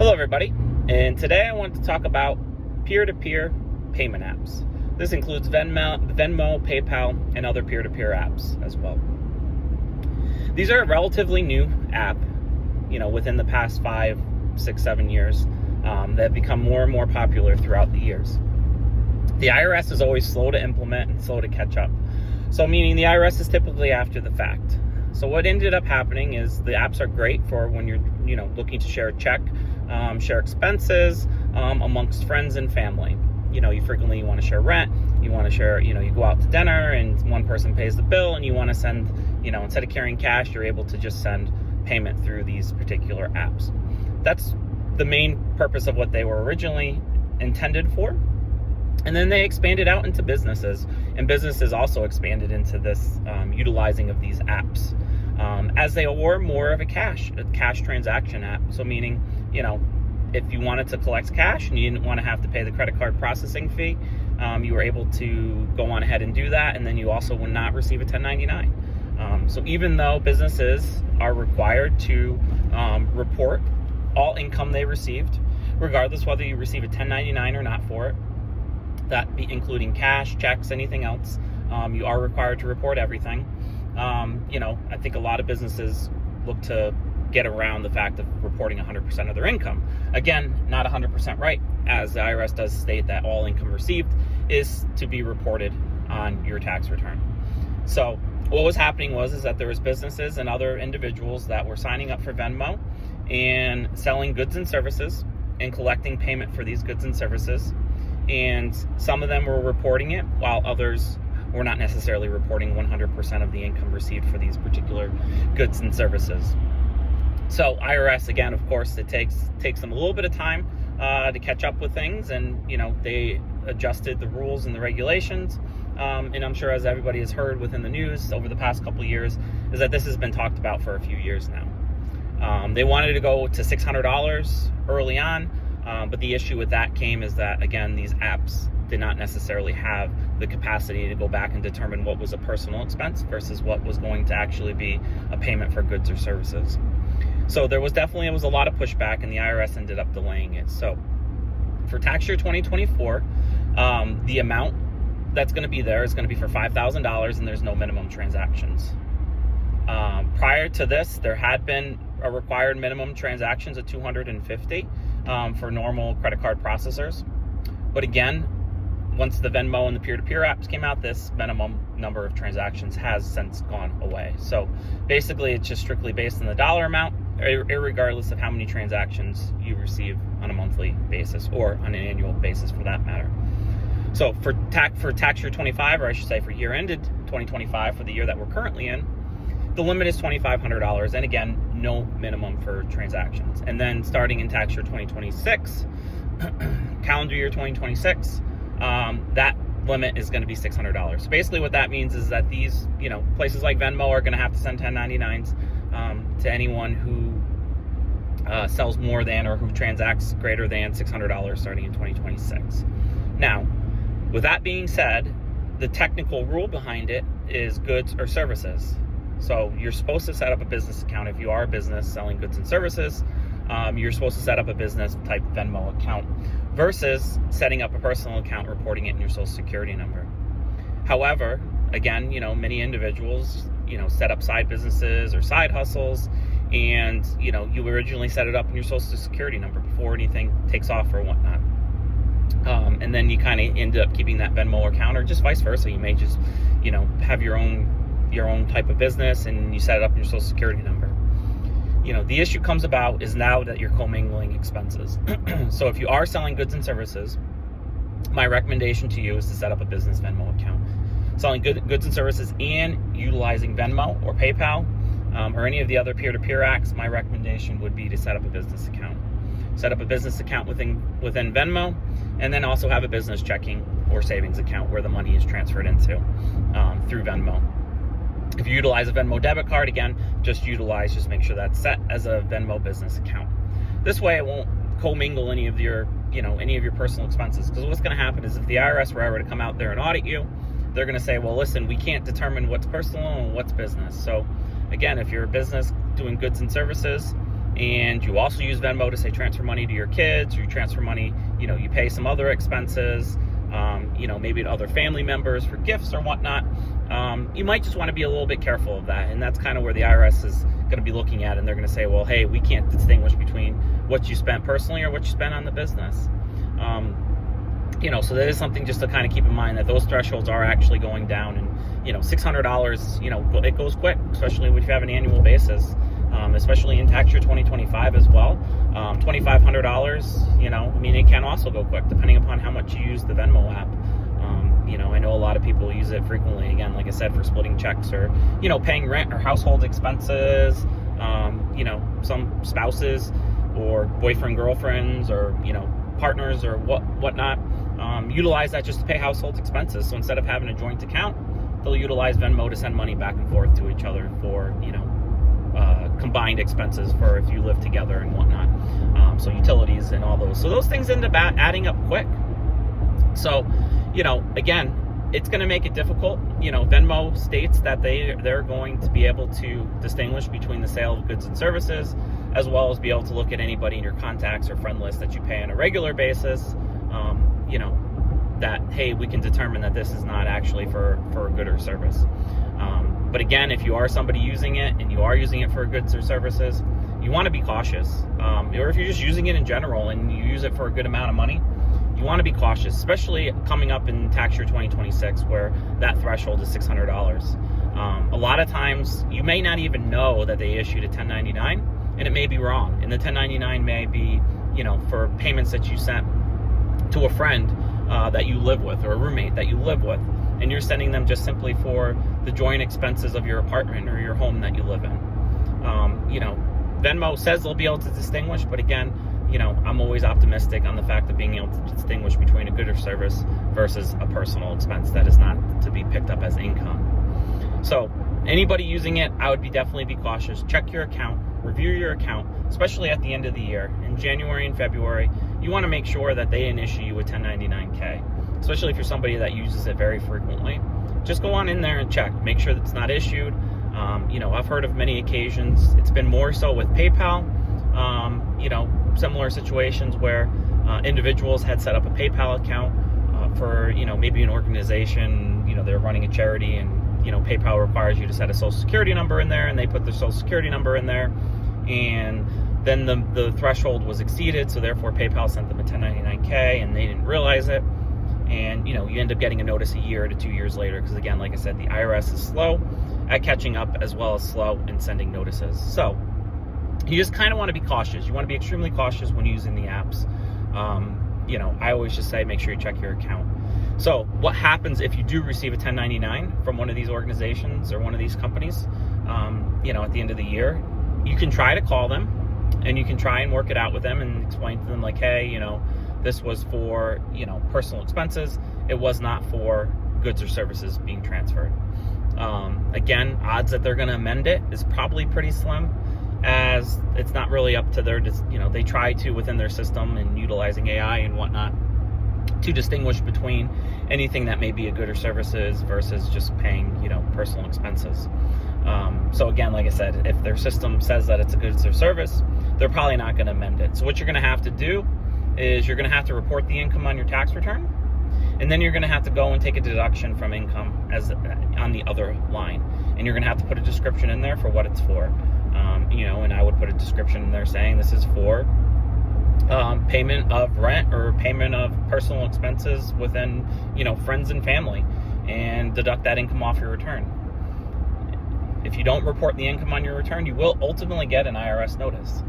Hello everybody, and today I want to talk about peer-to-peer payment apps. This includes Venmo, PayPal, and other peer-to-peer apps as well. These are a relatively new app, within the past 5, 6, 7 years that have become more and more popular throughout the years. The IRS is always slow to implement and slow to catch up. So meaning the IRS is typically after the fact. So what ended up happening is the apps are great for when you're, looking to share a check, share expenses amongst friends and family. You frequently want to share rent, you want to share, you go out to dinner and one person pays the bill and you want to send, instead of carrying cash, you're able to just send payment through these particular apps. That's the main purpose of what they were originally intended for. And then they expanded out into businesses, and businesses also expanded into this utilizing of these apps as they were more of a cash transaction app. So meaning, if you wanted to collect cash and you didn't want to have to pay the credit card processing fee, you were able to go on ahead and do that, and then you also would not receive a 1099. So even though businesses are required to report all income they received, regardless whether you receive a 1099 or not for it, that be including cash, checks, anything else, you are required to report everything. I think a lot of businesses look to get around the fact of reporting 100% of their income. Again, not 100% right, as the IRS does state that all income received is to be reported on your tax return. So what was happening is that there was businesses and other individuals that were signing up for Venmo and selling goods and services and collecting payment for these goods and services. And some of them were reporting it, while others were not necessarily reporting 100% of the income received for these particular goods and services. So IRS, again, of course, it takes them a little bit of time to catch up with things, and they adjusted the rules and the regulations. And I'm sure, as everybody has heard within the news over the past couple of years, is that this has been talked about for a few years now. They wanted to go to $600 early on. But the issue with that is that, again, these apps did not necessarily have the capacity to go back and determine what was a personal expense versus what was going to actually be a payment for goods or services. So there was a lot of pushback, and the IRS ended up delaying it. So for tax year 2024, the amount that's going to be there is going to be for $5,000, and there's no minimum transactions. Prior to this, there had been a required minimum transactions of 250 for normal credit card processors. But again, once the Venmo and the peer-to-peer apps came out, this minimum number of transactions has since gone away. So basically, it's just strictly based on the dollar amount, irregardless of how many transactions you receive on a monthly basis or on an annual basis for that matter. So for tax year 25, or I should say for year ended 2025, for the year that we're currently in, the limit is $2,500, and again, no minimum for transactions. And then starting in tax year 2026, calendar year 2026, that limit is going to be $600. So basically what that means is that these, places like Venmo are going to have to send 1099s to anyone who sells more than or who transacts greater than $600 starting in 2026. Now, with that being said, the technical rule behind it is goods or services. So you're supposed to set up a business account. If you are a business selling goods and services, you're supposed to set up a business type Venmo account versus setting up a personal account, reporting it in your social security number. However, again, many individuals, set up side businesses or side hustles, and, you originally set it up in your social security number before anything takes off or whatnot. And then you kind of end up keeping that Venmo account, or just vice versa. You may just, have your own type of business and you set it up in your social security number. The issue comes about is now that you're commingling expenses. So if you are selling goods and services, my recommendation to you is to set up a business Venmo account. Selling goods and services and utilizing Venmo or PayPal or any of the other peer-to-peer apps, my recommendation would be to set up a business account. Set up a business account within Venmo, and then also have a business checking or savings account where the money is transferred into through Venmo. If you utilize a Venmo debit card, again, just make sure that's set as a Venmo business account. This way it won't commingle any of your personal expenses, because what's going to happen is if the IRS were ever to come out there and audit you, they're going to say, well, listen, we can't determine what's personal and what's business. So again, if you're a business doing goods and services, and you also use Venmo to say transfer money to your kids, or you transfer money, you pay some other expenses, maybe to other family members for gifts or whatnot, you might just want to be a little bit careful of that. And that's kind of where the IRS is going to be looking at, and they're going to say, well, hey, we can't distinguish between what you spent personally or what you spent on the business. So that is something just to kind of keep in mind, that those thresholds are actually going down, and $600, it goes quick, especially if you have an annual basis, especially in tax year 2025 as well. $2,500, it can also go quick depending upon how much you use the Venmo app. I know a lot of people use it frequently, again, like I said, for splitting checks, or, paying rent or household expenses, some spouses or boyfriend, girlfriends, or, partners or whatnot, utilize that just to pay household expenses. So instead of having a joint account, they'll utilize Venmo to send money back and forth to each other for, combined expenses for if you live together and whatnot. So utilities and all those. So those things end up adding up quick. So, again, it's going to make it difficult. Venmo states that they're going to be able to distinguish between the sale of goods and services, as well as be able to look at anybody in your contacts or friend list that you pay on a regular basis, that, hey, we can determine that this is not actually for a good or service. But again, if you are somebody using it and you are using it for goods or services, you want to be cautious. Or if you're just using it in general and you use it for a good amount of money, you want to be cautious, especially coming up in tax year 2026, where that threshold is $600. A lot of times you may not even know that they issued a 1099, and it may be wrong. And the 1099 may be, for payments that you sent to a friend that you live with, or a roommate that you live with, and you're sending them just simply for the joint expenses of your apartment or your home that you live in. Venmo says they'll be able to distinguish, but again, I'm always optimistic on the fact of being able to distinguish between a good or service versus a personal expense that is not to be picked up as income. So anybody using it, I would definitely be cautious. Check your account, review your account, especially at the end of the year. In January and February, you want to make sure that they initiate you a 1099-K, especially if you're somebody that uses it very frequently. Just go on in there and check. Make sure that it's not issued. I've heard of many occasions, it's been more so with PayPal, similar situations where individuals had set up a PayPal account for, maybe an organization, they're running a charity, and, PayPal requires you to set a social security number in there, and they put their social security number in there, and then the threshold was exceeded, so therefore PayPal sent them a 1099-K, and they didn't realize it. And, you end up getting a notice a year to 2 years later, because again, like I said, the IRS is slow at catching up, as well as slow in sending notices. So you just kind of want to be cautious. You want to be extremely cautious when using the apps. I always just say, make sure you check your account. So what happens if you do receive a 1099 from one of these organizations or one of these companies, at the end of the year? You can try to call them, and you can try and work it out with them and explain to them, like, hey, this was for, personal expenses. It was not for goods or services being transferred. Again, odds that they're going to amend it is probably pretty slim, as it's not really up to their, they try to, within their system and utilizing AI and whatnot, to distinguish between anything that may be a good or services versus just paying, personal expenses. So again, like I said, if their system says that it's a goods or service, they're probably not going to amend it. So what you're going to have to do is you're going to have to report the income on your tax return, and then you're going to have to go and take a deduction from income as on the other line, and you're going to have to put a description in there for what it's for. And I would put a description in there saying this is for payment of rent or payment of personal expenses within, friends and family, and deduct that income off your return. If you don't report the income on your return, you will ultimately get an IRS notice.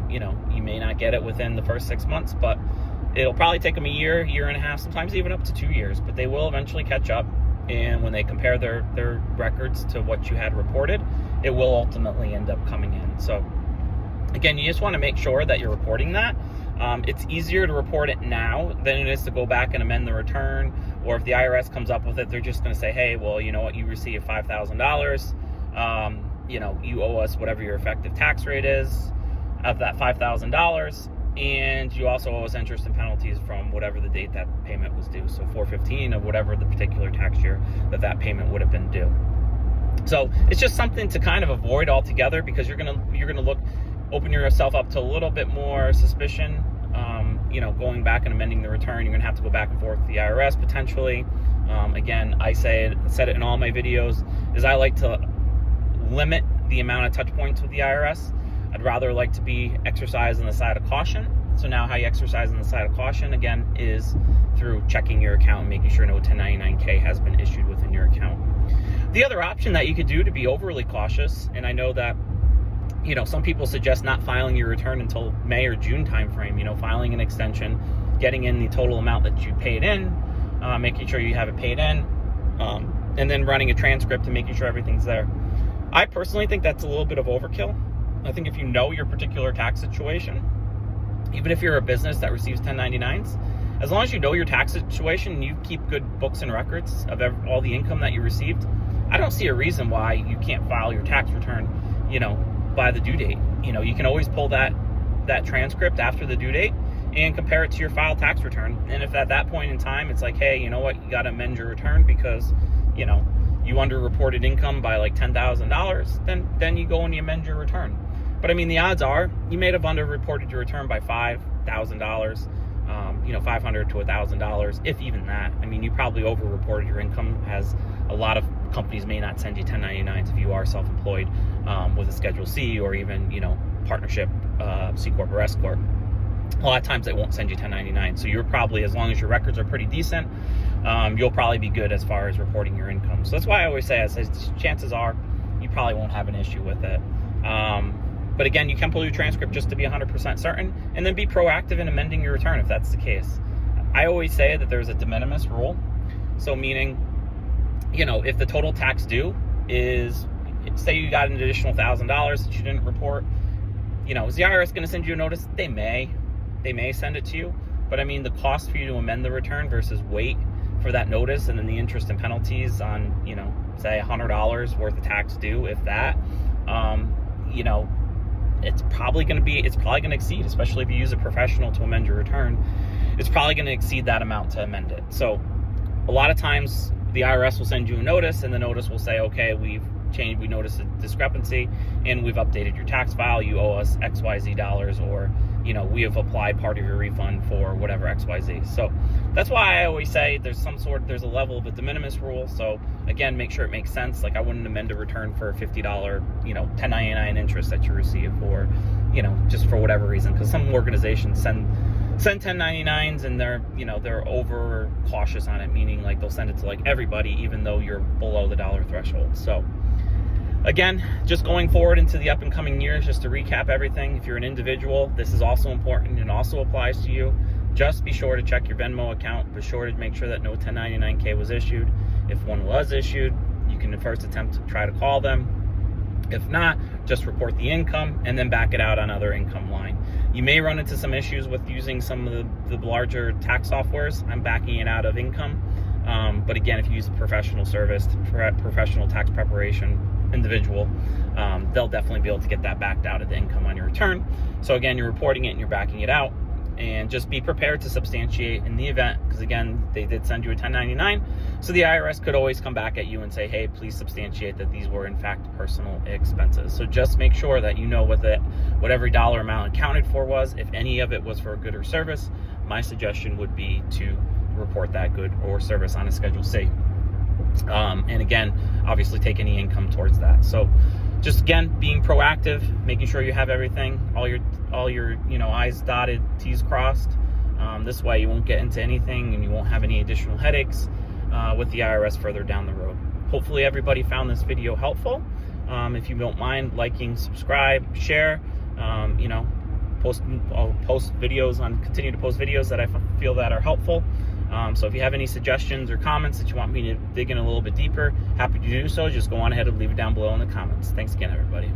You may not get it within the first 6 months, but it'll probably take them a year, year and a half, sometimes even up to 2 years, but they will eventually catch up. And when they compare their records to what you had reported, it will ultimately end up coming in. So again, you just want to make sure that you're reporting that. It's easier to report it now than it is to go back and amend the return. Or if the IRS comes up with it, they're just going to say, hey, well, you know what, you received $5,000. You owe us whatever your effective tax rate is of that $5,000. And you also owe us interest and penalties from whatever the date that payment was due. So 4/15 of whatever the particular tax year that payment would have been due. So it's just something to kind of avoid altogether, because you're gonna look open yourself up to a little bit more suspicion. Going back and amending the return, you're going to have to go back and forth with the IRS potentially. Again, I said it in all my videos, is I like to limit the amount of touch points with the IRS. I'd rather like to be exercised on the side of caution. So now how you exercise on the side of caution, again, is through checking your account and making sure no 1099-K has been issued within your account. The other option that you could do to be overly cautious, and I know that some people suggest not filing your return until May or June timeframe, filing an extension, getting in the total amount that you paid in, making sure you have it paid in, and then running a transcript and making sure everything's there. I personally think that's a little bit of overkill. I think if you know your particular tax situation, even if you're a business that receives 1099s, as long as you know your tax situation and you keep good books and records of all the income that you received, I don't see a reason why you can't file your tax return, by the due date. You can always pull that transcript after the due date and compare it to your filed tax return. And if at that point in time it's like, hey, you know what, you got to amend your return because, you underreported income by like $10,000, then you go and you amend your return. But I mean, the odds are you may have underreported your return by $5,000, $500 to $1,000, if even that. I mean, you probably overreported your income, as a lot of companies may not send you 1099s if you are self-employed with a Schedule C or even, partnership, C Corp or S Corp. A lot of times they won't send you 1099. So you're probably, as long as your records are pretty decent, you'll probably be good as far as reporting your income. So that's why I always say, chances are you probably won't have an issue with it. But again, you can pull your transcript just to be 100% certain, and then be proactive in amending your return if that's the case. I always say that there's a de minimis rule. So meaning, if the total tax due is, say you got an additional $1,000 that you didn't report, is the IRS going to send you a notice? They may send it to you. But I mean, the cost for you to amend the return versus wait for that notice and then the interest and penalties on, say $100 worth of tax due, if that, it's probably going to exceed, especially if you use a professional to amend your return. It's probably going to exceed that amount to amend it. So a lot of times the IRS will send you a notice, and the notice will say, okay, we noticed a discrepancy and we've updated your tax file. You owe us XYZ dollars, or, we have applied part of your refund for whatever XYZ. So that's why I always say there's a level of a de minimis rule. So again, make sure it makes sense. Like, I wouldn't amend a return for a $50, 1099 interest that you receive, or, just for whatever reason, because some organizations send 1099s and they're over cautious on it, meaning like they'll send it to like everybody, even though you're below the dollar threshold. So again, just going forward into the up and coming years, just to recap everything, if you're an individual, this is also important and also applies to you. Just be sure to check your Venmo account. Be sure to make sure that no 1099-K was issued. If one was issued, you can first attempt to try to call them. If not, just report the income and then back it out on other income line. You may run into some issues with using some of the larger tax softwares. I'm backing it out of income. But again, if you use a professional service, professional tax preparation individual, they'll definitely be able to get that backed out of the income on your return. So again, you're reporting it and you're backing it out. And just be prepared to substantiate in the event, because again, they did send you a 1099, so the IRS could always come back at you and say, hey, please substantiate that these were in fact personal expenses. So just make sure that you know what every dollar amount accounted for was. If any of it was for a good or service, my suggestion would be to report that good or service on a Schedule C. And again, obviously take any income towards that. So just again, being proactive, making sure you have everything, all your I's dotted, T's crossed. This way you won't get into anything and you won't have any additional headaches with the IRS further down the road. Hopefully everybody found this video helpful. If you don't mind liking, subscribe, share, I'll continue to post videos that I feel that are helpful. So if you have any suggestions or comments that you want me to dig in a little bit deeper, happy to do so. Just go on ahead and leave it down below in the comments. Thanks again, everybody.